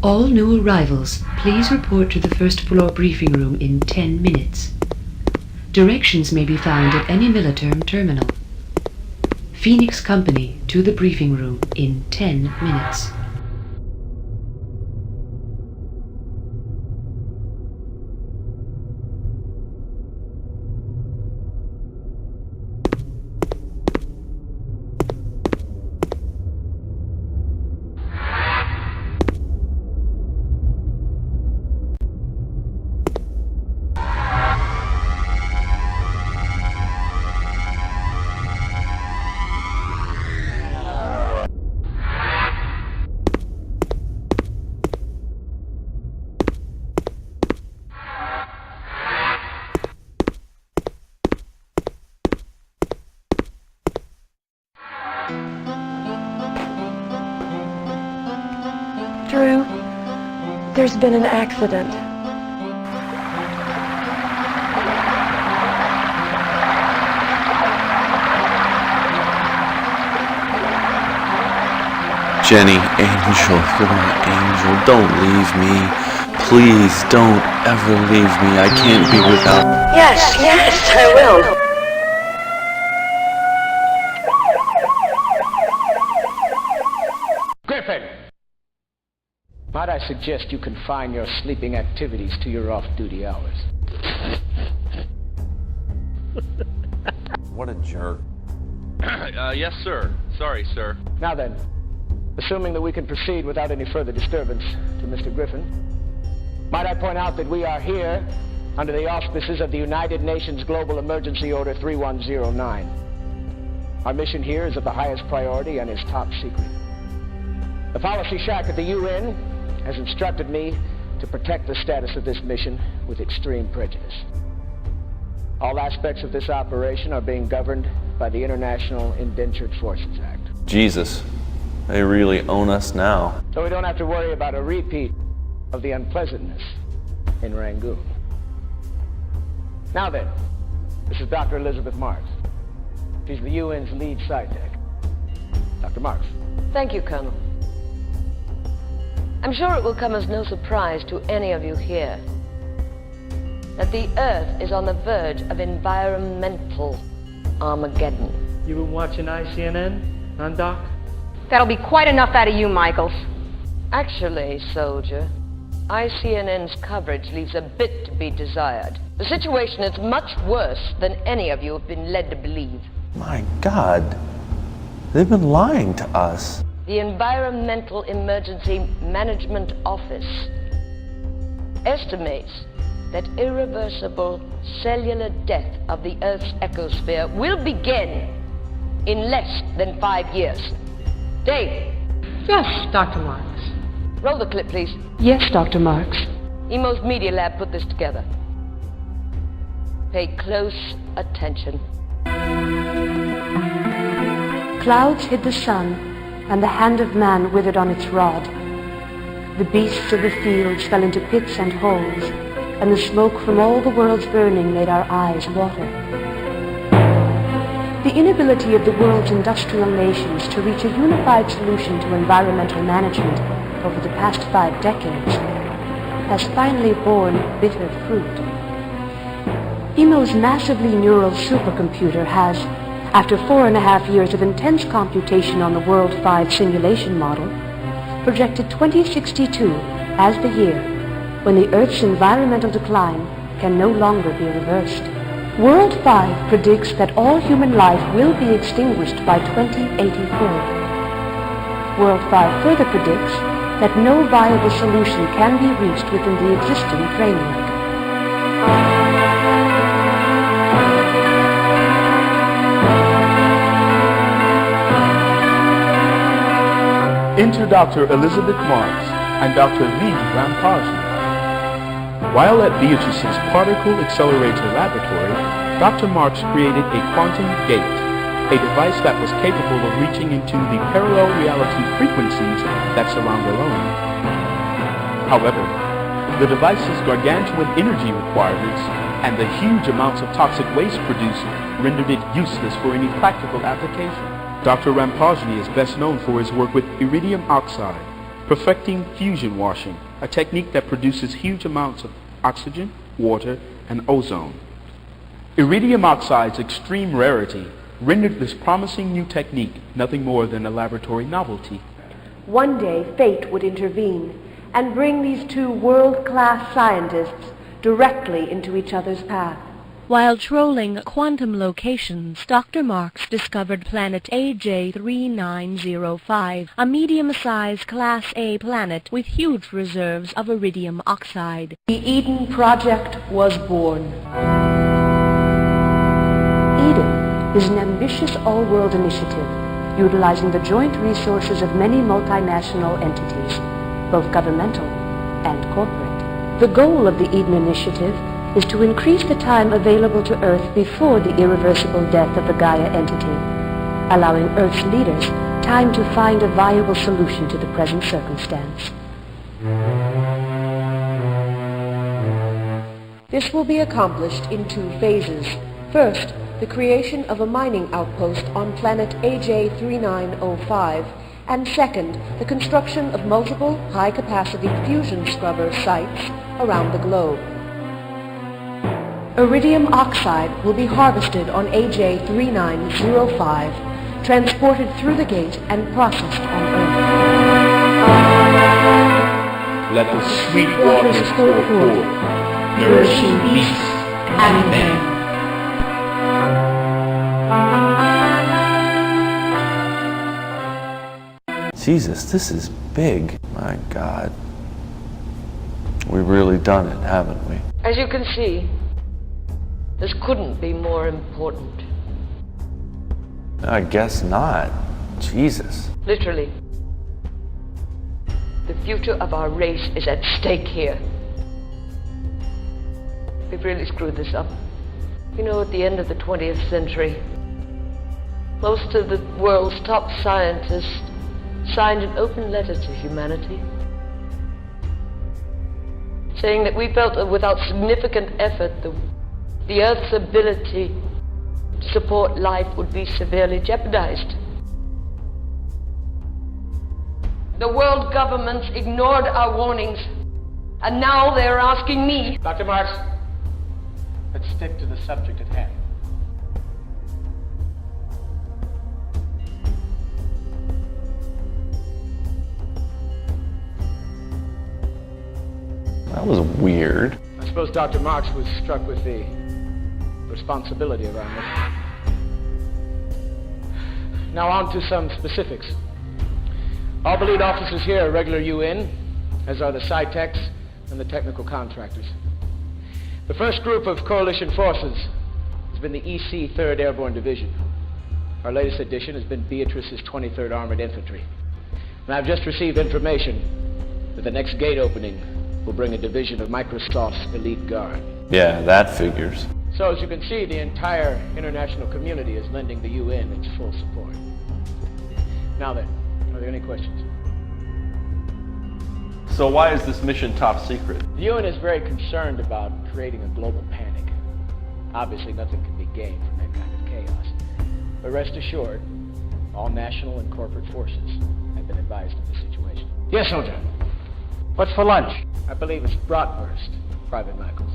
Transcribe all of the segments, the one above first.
All new arrivals, please report to the first floor briefing room in 10 minutes. Directions may be found at any Militerm terminal. Phoenix Company to the briefing room in 10 minutes. Drew, there's been an accident. Jenny, angel, you're my angel. Don't leave me. Please don't ever leave me. I can't be without... Yes, I will. Griffin! Might I suggest you confine your sleeping activities to your off-duty hours? What a jerk. Yes, sir. Sorry, sir. Now then, assuming that we can proceed without any further disturbance to Mr. Griffin, might I point out that we are here under the auspices of the United Nations Global Emergency Order 3109. Our mission here is of the highest priority and is top secret. The policy shack at the UN has instructed me to protect the status of this mission with extreme prejudice. All aspects of this operation are being governed by the International Indentured Forces Act. Jesus, they really own us now. So we don't have to worry about a repeat of the unpleasantness in Rangoon. Now then, this is Dr. Elizabeth Marks. She's the UN's lead side tech. Dr. Marks. Thank you, Colonel. I'm sure it will come as no surprise to any of you here that the Earth is on the verge of environmental Armageddon. You been watching ICNN, huh, Doc? That'll be quite enough out of you, Michaels. Actually, soldier, ICNN's coverage leaves a bit to be desired. The situation is much worse than any of you have been led to believe. My God, they've been lying to us. The Environmental Emergency Management Office estimates that irreversible cellular death of the Earth's ecosphere will begin in less than 5 years. Dave. Yes, Dr. Marks. Roll the clip, please. Yes, Dr. Marks. Emo's Media Lab put this together. Pay close attention. Clouds hid the sun, and the hand of man withered on its rod. The beasts of the fields fell into pits and holes, and the smoke from all the world's burning made our eyes water. The inability of the world's industrial nations to reach a unified solution to environmental management over the past 5 decades has finally borne bitter fruit. Emo's massively neural supercomputer has, after 4.5 years of intense computation on the World 5 simulation model, projected 2062 as the year when the Earth's environmental decline can no longer be reversed. World 5 predicts that all human life will be extinguished by 2084. World 5 further predicts that no viable solution can be reached within the existing framework. Enter Dr. Elizabeth Marks and Dr. Lee Rampage. While at Beatrice's Particle Accelerator Laboratory, Dr. Marks created a quantum gate, a device that was capable of reaching into the parallel reality frequencies that surround our own. However, the device's gargantuan energy requirements and the huge amounts of toxic waste produced rendered it useless for any practical application. Dr. Rampage is best known for his work with iridium oxide, perfecting fusion washing, a technique that produces huge amounts of oxygen, water, and ozone. Iridium oxide's extreme rarity rendered this promising new technique nothing more than a laboratory novelty. One day, fate would intervene and bring these two world-class scientists directly into each other's path. While trolling quantum locations, Dr. Marks discovered planet AJ3905, a medium-sized Class A planet with huge reserves of iridium oxide. The Eden Project was born. Eden is an ambitious all-world initiative utilizing the joint resources of many multinational entities, both governmental and corporate. The goal of the Eden Initiative is to increase the time available to Earth before the irreversible death of the Gaia entity, allowing Earth's leaders time to find a viable solution to the present circumstance. This will be accomplished in 2 phases. First, the creation of a mining outpost on planet AJ3905, and second, the construction of multiple high-capacity fusion scrubber sites around the globe. Iridium oxide will be harvested on AJ3905, transported through the gate and processed on Earth. Let the sweet waters pour forth, nourishing beasts and men. Jesus, this is big. My God. We've really done it, haven't we? As you can see, this couldn't be more important. I guess not. Jesus. Literally. The future of our race is at stake here. We've really screwed this up. You know, at the end of the 20th century, most of the world's top scientists signed an open letter to humanity, saying that we felt that without significant effort, the Earth's ability to support life would be severely jeopardized. The world governments ignored our warnings, and now they're asking me. Dr. Marks, let's stick to the subject at hand. That was weird. I suppose Dr. Marks was struck with the responsibility around this. Now on to some specifics. All the lead officers here are regular UN, as are the SciTechs and the technical contractors. The first group of coalition forces has been the EC 3rd Airborne Division. Our latest addition has been Beatrice's 23rd Armored Infantry. And I've just received information that the next gate opening will bring a division of Microsoft's elite guard. Yeah, that figures. So as you can see, the entire international community is lending the UN its full support. Now then, are there any questions? So why is this mission top secret? The UN is very concerned about creating a global panic. Obviously, nothing can be gained from that kind of chaos. But rest assured, all national and corporate forces have been advised of the situation. Yes, soldier. What's for lunch? I believe it's bratwurst, Private Michaels.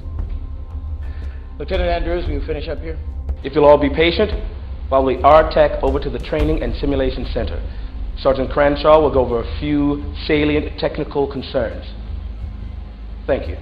Lieutenant Andrews, will you finish up here? If you'll all be patient, while we R-TEC over to the Training and Simulation Center. Sergeant Cranshaw will go over a few salient technical concerns. Thank you.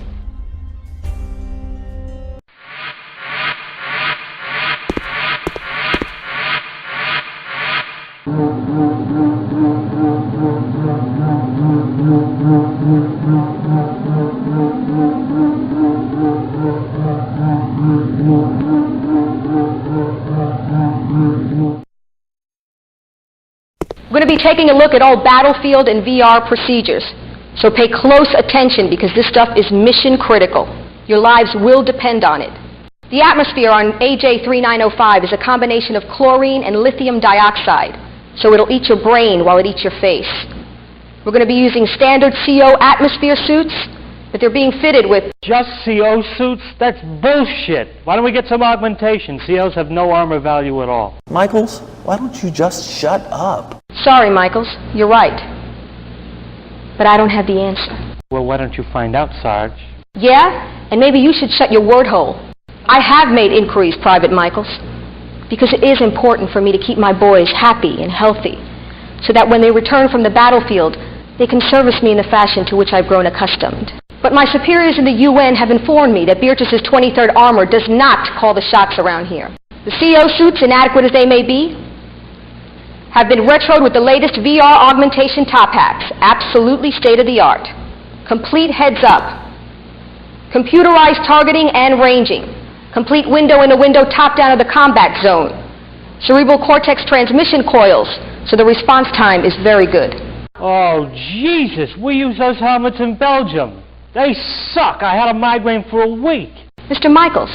We're going to be taking a look at all battlefield and VR procedures. So pay close attention because this stuff is mission critical. Your lives will depend on it. The atmosphere on AJ3905 is a combination of chlorine and lithium dioxide. So it'll eat your brain while it eats your face. We're going to be using standard CO atmosphere suits, but they're being fitted with... Just CO suits? That's bullshit. Why don't we get some augmentation? COs have no armor value at all. Michaels, why don't you just shut up? Sorry, Michaels. You're right. but I don't have the answer. Well, why don't you find out, Sarge? Yeah? And maybe you should shut your word hole. I have made inquiries, Private Michaels, because it is important for me to keep my boys happy and healthy, so that when they return from the battlefield, they can service me in the fashion to which I've grown accustomed. But my superiors in the UN have informed me that Beatrice's 23rd Armor does not call the shots around here. The CO suits, inadequate as they may be, have been retroed with the latest VR augmentation top hats, absolutely state-of-the-art. Complete heads-up, computerized targeting and ranging, complete window-in-a-window top-down of the combat zone, cerebral cortex transmission coils, so the response time is very good. Oh, Jesus, we use those helmets in Belgium. They suck. I had a migraine for a week. Mr. Michaels,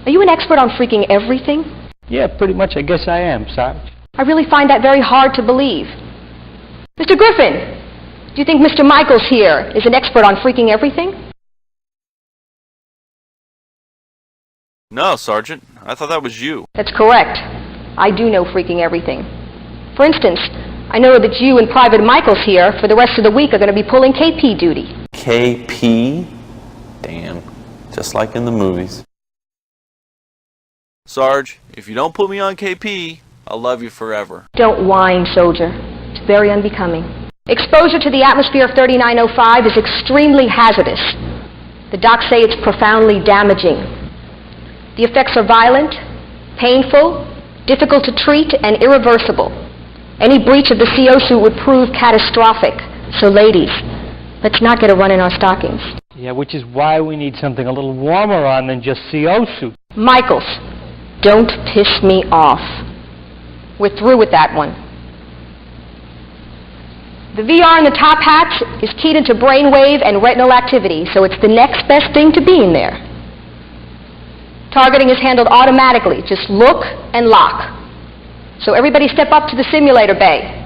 are you an expert on freaking everything? Yeah, pretty much, I guess I am, Sarge. I really find that very hard to believe. Mr. Griffin, do you think Mr. Michaels here is an expert on freaking everything? No, Sergeant. I thought that was you. That's correct. I do know freaking everything. For instance, I know that you and Private Michaels here for the rest of the week are going to be pulling KP duty. KP? Damn. Just like in the movies. Sarge, if you don't put me on KP, I'll love you forever. Don't whine, soldier. It's very unbecoming. Exposure to the atmosphere of 3905 is extremely hazardous. The docs say it's profoundly damaging. The effects are violent, painful, difficult to treat, and irreversible. Any breach of the CO suit would prove catastrophic. So ladies, let's not get a run in our stockings. Yeah, which is why we need something a little warmer on than just CO suit. Michaels, don't piss me off. We're through with that one. The VR in the top hats is keyed into brainwave and retinal activity, so it's the next best thing to being there. Targeting is handled automatically. Just look and lock. So everybody step up to the simulator bay.